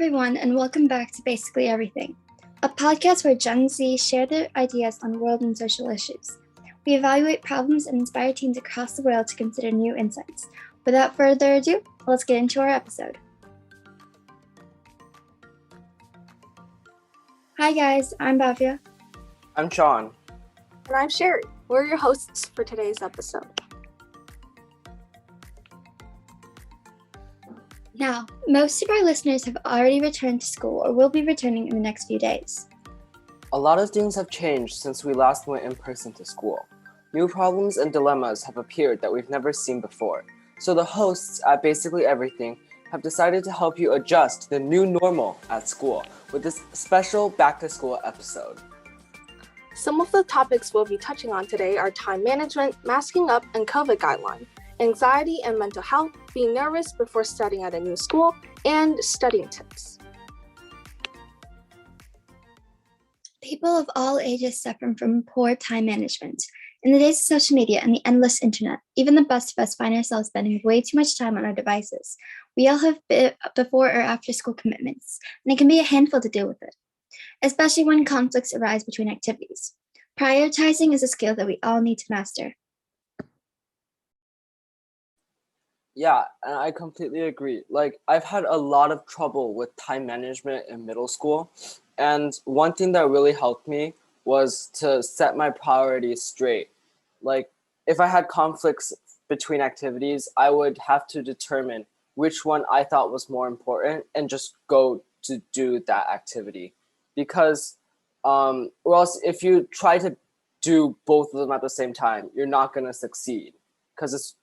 everyone, and welcome back to Basically Everything, a podcast where Gen Z share their ideas on world and social issues. We evaluate problems and inspire teens across the world to consider new insights. Without further ado, let's get into our episode. Hi guys, I'm Bhavya. I'm Sean. And I'm Sherry. We're your hosts for today's episode. Now, most of our listeners have already returned to school or will be returning in the next few days. A lot of things have changed since we last went in person to school. New problems and dilemmas have appeared that we've never seen before. So the hosts at Basically Everything have decided to help you adjust to the new normal at school with this special back-to-school episode. Some of the topics we'll be touching on today are time management, masking up, and COVID guidelines, anxiety and mental health, being nervous before studying at a new school, and studying tips. People of all ages suffer from poor time management. In the days of social media and the endless internet, even the best of us find ourselves spending way too much time on our devices. We all have before or after school commitments, and it can be a handful to deal with it, especially when conflicts arise between activities. Prioritizing is a skill that we all need to master. Yeah, and I completely agree. I've had a lot of trouble with time management in middle school. And one thing that really helped me was to set my priorities straight. If I had conflicts between activities, I would have to determine which one I thought was more important and just go to do that activity. Because or else if you try to do both of them at the same time, you're not going to succeed. Because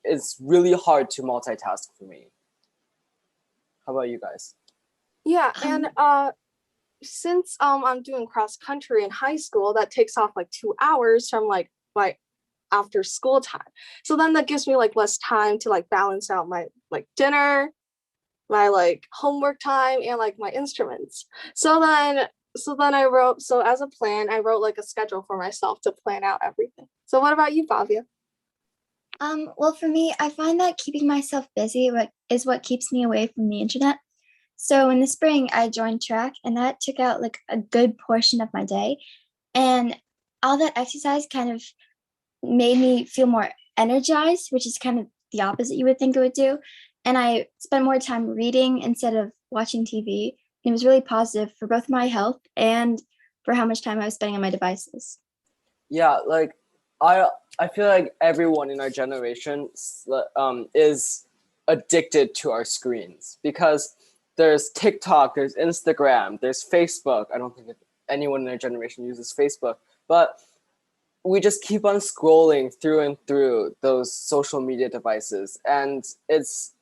it's really hard to multitask for me. How about you guys? Yeah, and since I'm doing cross country in high school, that takes off 2 hours from my after school time. So then that gives me less time to balance out my dinner, my homework time, and my instruments. So then I wrote, as a plan, I wrote a schedule for myself to plan out everything. So what about you, Bhavya? Well, for me, I find that keeping myself busy is what keeps me away from the internet. So in the spring, I joined track, and that took out a good portion of my day. And all that exercise kind of made me feel more energized, which is kind of the opposite you would think it would do. And I spent more time reading instead of watching TV. It was really positive for both my health and for how much time I was spending on my devices. Yeah, I feel like everyone in our generation is addicted to our screens because there's TikTok, there's Instagram, there's Facebook. I don't think anyone in our generation uses Facebook, but we just keep on scrolling through and through those social media devices. And it's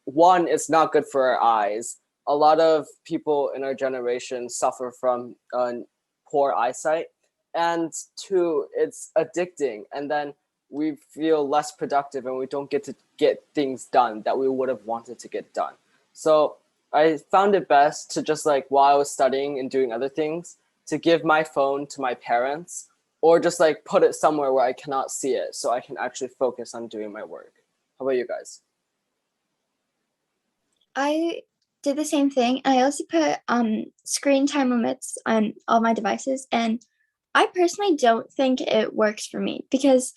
not good for our eyes. A lot of people in our generation suffer from poor eyesight. And two, it's addicting. And then we feel less productive and we don't get to get things done that we would have wanted to get done. So I found it best to just while I was studying and doing other things, to give my phone to my parents or just put it somewhere where I cannot see it so I can actually focus on doing my work. How about you guys? I did the same thing. I also put screen time limits on all my devices, and I personally don't think it works for me because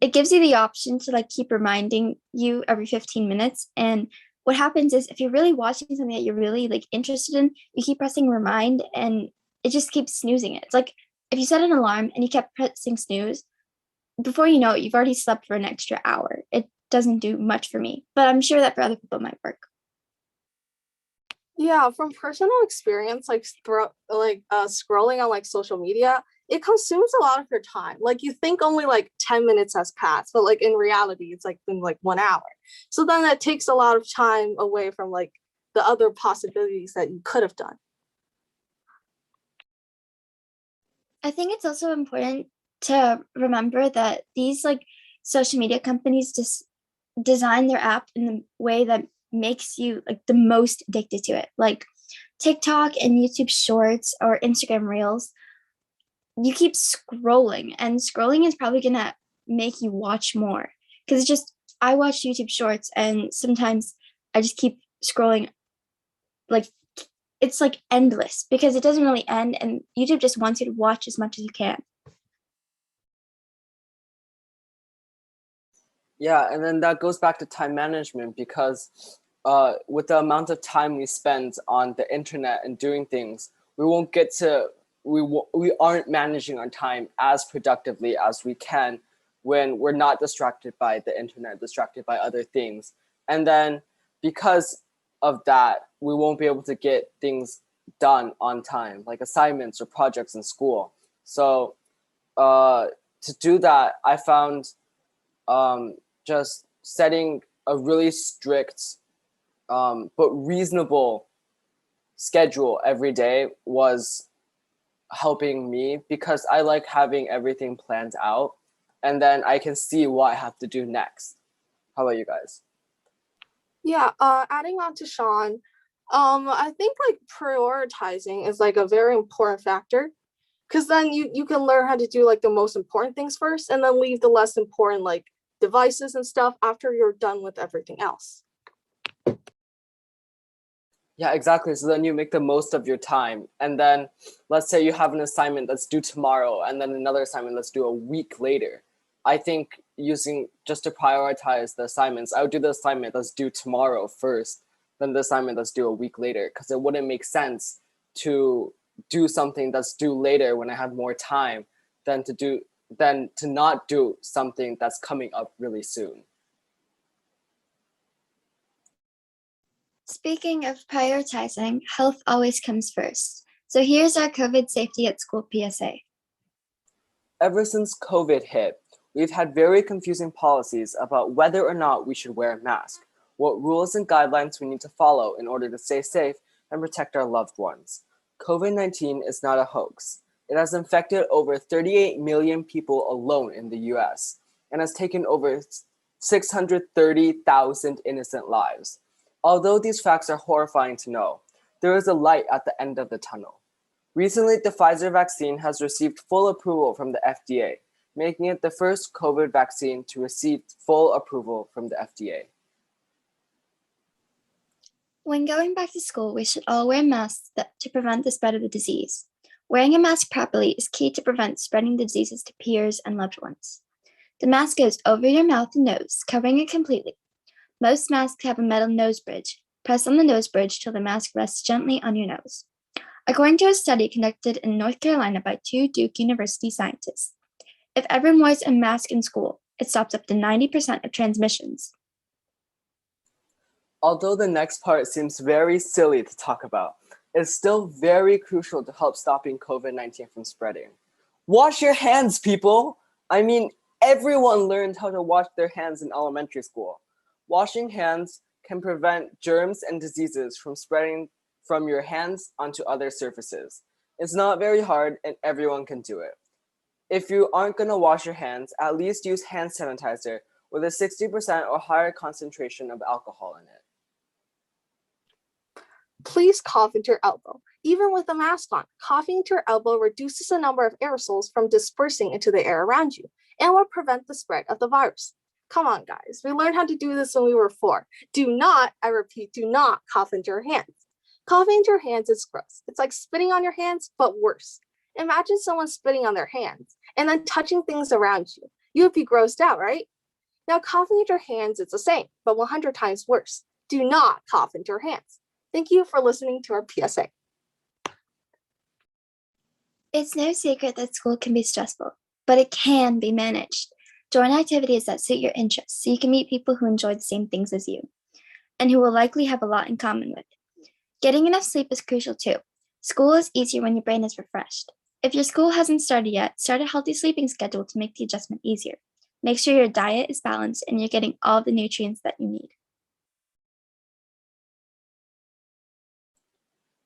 it gives you the option to keep reminding you every 15 minutes. And what happens is if you're really watching something that you're really interested in, you keep pressing remind and it just keeps snoozing it. It's if you set an alarm and you kept pressing snooze, before you know it, you've already slept for an extra hour. It doesn't do much for me, but I'm sure that for other people it might work. Yeah, from personal experience, scrolling on social media, it consumes a lot of your time. You think only 10 minutes has passed, but in reality, it's been 1 hour. So then that takes a lot of time away from the other possibilities that you could have done. I think it's also important to remember that these social media companies just design their app in the way that makes you the most addicted to it. TikTok and YouTube Shorts or Instagram Reels, you keep scrolling, and scrolling is probably gonna make you watch more because I watch YouTube Shorts and sometimes I just keep scrolling it's like endless because it doesn't really end, and YouTube just wants you to watch as much as you can. Yeah, and then that goes back to time management because with the amount of time we spend on the internet and doing things, we aren't managing our time as productively as we can when we're not distracted by the internet, distracted by other things. And then because of that, we won't be able to get things done on time, like assignments or projects in school. So to do that, I found just setting a really strict but reasonable schedule every day was helping me because I like having everything planned out and then I can see what I have to do next. How about you guys? Yeah, adding on to Sean, I think like prioritizing is like a very important factor because then you can learn how to do like the most important things first and then leave the less important like devices and stuff after you're done with everything else. Yeah, exactly. So then you make the most of your time. And then let's say you have an assignment that's due tomorrow and then another assignment that's due a week later. I think using just to prioritize the assignments, I would do the assignment that's due tomorrow first, then the assignment that's due a week later, because it wouldn't make sense to do something that's due later when I have more time than to not do something that's coming up really soon. Speaking of prioritizing, health always comes first. So here's our COVID safety at school PSA. Ever since COVID hit, we've had very confusing policies about whether or not we should wear a mask, what rules and guidelines we need to follow in order to stay safe and protect our loved ones. COVID-19 is not a hoax. It has infected over 38 million people alone in the US and has taken over 630,000 innocent lives. Although these facts are horrifying to know, there is a light at the end of the tunnel. Recently, the Pfizer vaccine has received full approval from the FDA, making it the first COVID vaccine to receive full approval from the FDA. When going back to school, we should all wear masks to prevent the spread of the disease. Wearing a mask properly is key to prevent spreading the diseases to peers and loved ones. The mask goes over your mouth and nose, covering it completely. Most masks have a metal nose bridge. Press on the nose bridge till the mask rests gently on your nose. According to a study conducted in North Carolina by 2 Duke University scientists, if everyone wears a mask in school, it stops up to 90% of transmissions. Although the next part seems very silly to talk about, it's still very crucial to help stopping COVID-19 from spreading. Wash your hands, people! I mean, everyone learned how to wash their hands in elementary school. Washing hands can prevent germs and diseases from spreading from your hands onto other surfaces. It's not very hard and everyone can do it. If you aren't going to wash your hands, at least use hand sanitizer with a 60% or higher concentration of alcohol in it. Please cough into your elbow. Even with a mask on, coughing into your elbow reduces the number of aerosols from dispersing into the air around you and will prevent the spread of the virus. Come on, guys. We learned how to do this when we were 4. Do not, I repeat, do not cough into your hands. Coughing into your hands is gross. It's like spitting on your hands, but worse. Imagine someone spitting on their hands and then touching things around you. You would be grossed out, right? Now, coughing into your hands is the same, but 100 times worse. Do not cough into your hands. Thank you for listening to our PSA. It's no secret that school can be stressful, but it can be managed. Join activities that suit your interests so you can meet people who enjoy the same things as you and who will likely have a lot in common with. Getting enough sleep is crucial too. School is easier when your brain is refreshed. If your school hasn't started yet, start a healthy sleeping schedule to make the adjustment easier. Make sure your diet is balanced and you're getting all the nutrients that you need.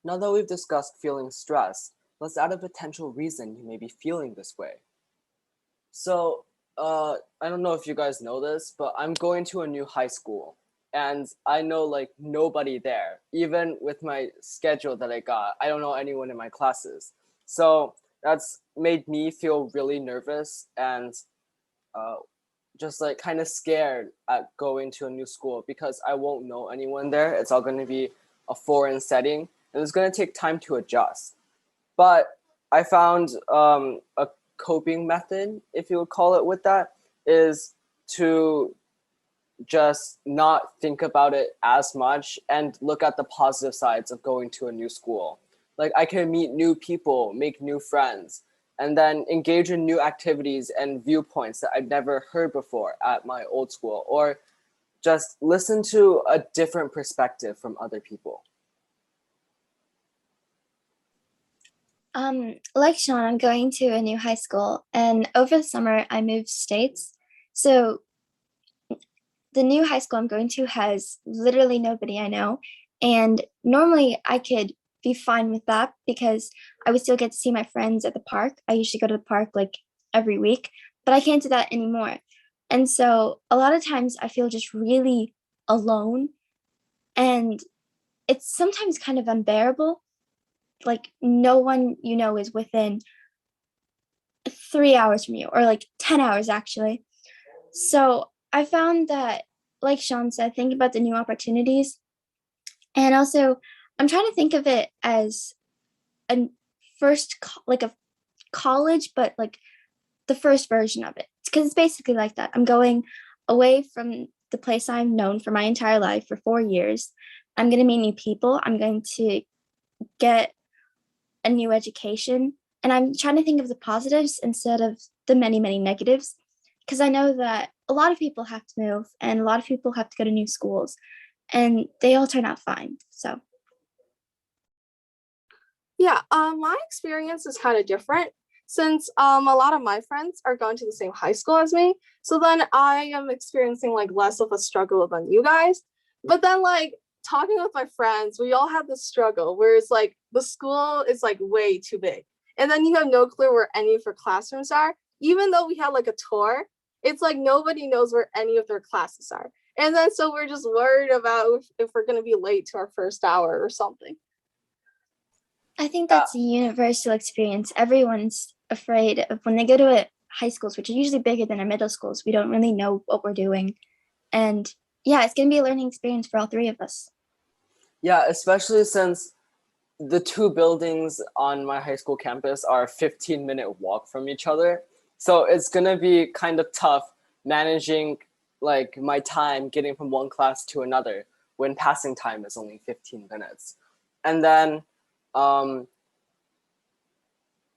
Now that we've discussed feeling stressed, let's add a potential reason you may be feeling this way. So, I don't know if you guys know this, but I'm going to a new high school and I know like nobody there. Even with my schedule that I got, I don't know anyone in my classes. So that's made me feel really nervous and just like kind of scared at going to a new school because I won't know anyone there. It's all going to be a foreign setting. and it's going to take time to adjust. But I found a coping method, if you would call it with that, is to just not think about it as much and look at the positive sides of going to a new school. Like I can meet new people, make new friends, and then engage in new activities and viewpoints that I'd never heard before at my old school, or just listen to a different perspective from other people. Like Sean, I'm going to a new high school, and over the summer I moved states. So the new high school I'm going to has literally nobody I know. And normally I could be fine with that because I would still get to see my friends at the park. I usually go to the park like every week, but I can't do that anymore. And so a lot of times I feel just really alone, and it's sometimes kind of unbearable. Like no one you know is within 3 hours from you, or like 10 hours actually. So I found that, like Sean said, think about the new opportunities. And also, I'm trying to think of it as a like a college, but like the first version of it. Because it's basically like that. I'm going away from the place I've known for my entire life for 4 years. I'm going to meet new people. I'm going to get a new education. And I'm trying to think of the positives instead of the many, many negatives. Because I know that a lot of people have to move and a lot of people have to go to new schools, and they all turn out fine. So Yeah, my experience is kind of different since a lot of my friends are going to the same high school as me. So then I am experiencing like less of a struggle than you guys. But then like talking with my friends, we all have this struggle where it's like the school is like way too big. And then you have no clue where any of your classrooms are. Even though we had like a tour, it's like nobody knows where any of their classes are. And then so we're just worried about if we're going to be late to our first hour or something. I think Yeah, that's a universal experience. Everyone's afraid of when they go to high schools, which are usually bigger than our middle schools. We don't really know what we're doing. And yeah, it's going to be a learning experience for all three of us. yeah, especially since the two buildings on my high school campus are a 15-minute walk from each other. So it's gonna be kind of tough managing like my time getting from one class to another when passing time is only 15 minutes. And then um,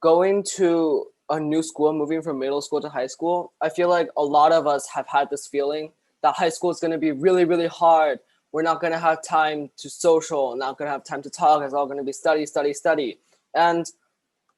going to a new school, moving from middle school to high school, I feel like a lot of us have had this feeling that high school is gonna be really, really hard. We're not going to have time to social, not going to have time to talk. It's all going to be study, study, study. And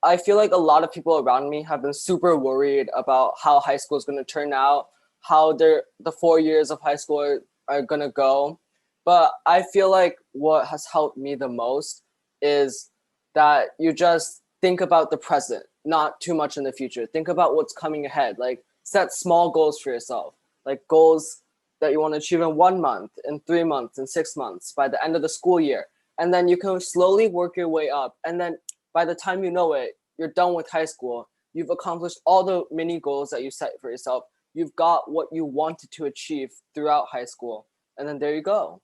I feel like a lot of people around me have been super worried about how high school is going to turn out, how the 4 years of high school are going to go. But I feel like what has helped me the most is that you just think about the present, not too much in the future. Think about what's coming ahead. Like set small goals for yourself, like goals that you want to achieve in 1 month, in 3 months, in 6 months, by the end of the school year. And then you can slowly work your way up. And then by the time you know it, you're done with high school. You've accomplished all the mini goals that you set for yourself. You've got what you wanted to achieve throughout high school. And then there you go.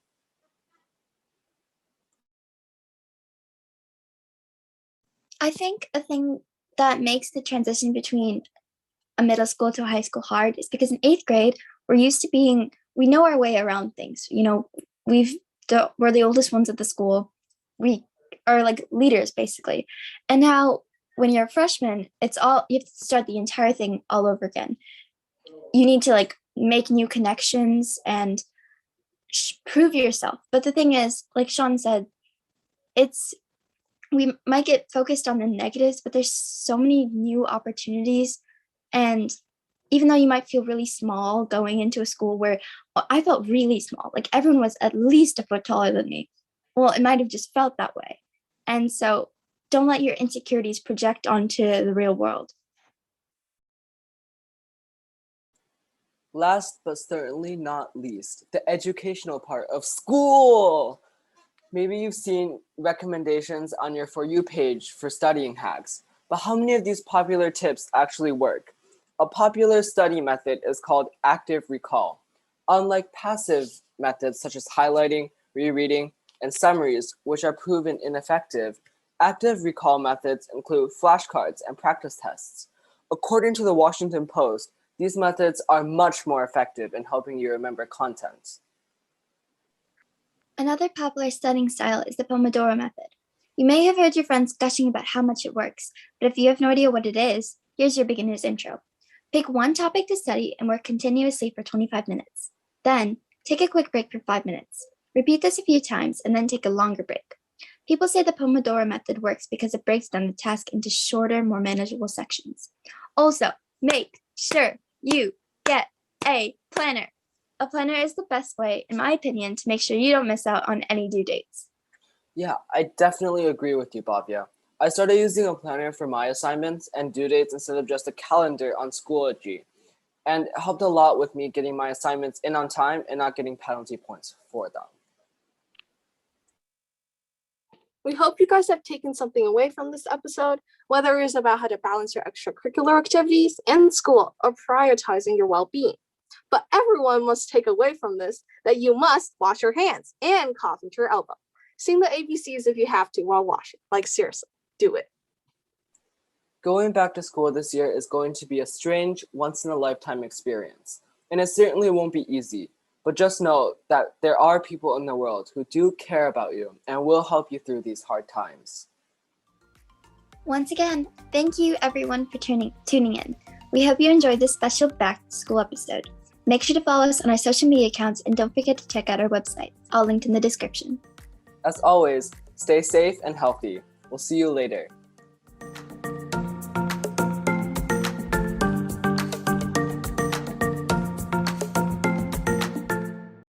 I think a thing that makes the transition between a middle school to a high school hard is because in eighth grade, we're used to being, we know our way around things. You know, we're the oldest ones at the school. We are like leaders basically. And now when you're a freshman, you have to start the entire thing all over again. You need to like make new connections and prove yourself. But the thing is, like Sean said, we might get focused on the negatives, but there's so many new opportunities. And even though you might feel really small going into a school where I felt really small, like everyone was at least a foot taller than me. Well, it might have just felt that way. And so don't let your insecurities project onto the real world. Last but certainly not least, the educational part of school. Maybe you've seen recommendations on your For You page for studying hacks, but how many of these popular tips actually work? A popular study method is called active recall. Unlike passive methods such as highlighting, rereading, and summaries, which are proven ineffective, active recall methods include flashcards and practice tests. According to the Washington Post, these methods are much more effective in helping you remember content. Another popular studying style is the Pomodoro Method. You may have heard your friends gushing about how much it works, but if you have no idea what it is, here's your beginner's intro. Pick one topic to study and work continuously for 25 minutes. Then, take a quick break for 5 minutes. Repeat this a few times and then take a longer break. People say the Pomodoro Method works because it breaks down the task into shorter, more manageable sections. Also, make sure you get a planner. A planner is the best way, in my opinion, to make sure you don't miss out on any due dates. Yeah, I definitely agree with you, Bhavya. I started using a planner for my assignments and due dates instead of just a calendar on Schoology. And it helped a lot with me getting my assignments in on time and not getting penalty points for them. We hope you guys have taken something away from this episode, whether it's about how to balance your extracurricular activities and school or prioritizing your well-being. But everyone must take away from this that you must wash your hands and cough into your elbow. Sing the ABCs if you have to while washing. Like, seriously, do it. Going back to school this year is going to be a strange, once-in-a-lifetime experience. And it certainly won't be easy. But just know that there are people in the world who do care about you and will help you through these hard times. Once again, thank you everyone for tuning in. We hope you enjoyed this special back to school episode. Make sure to follow us on our social media accounts and don't forget to check out our website, all linked in the description. As always, stay safe and healthy. We'll see you later.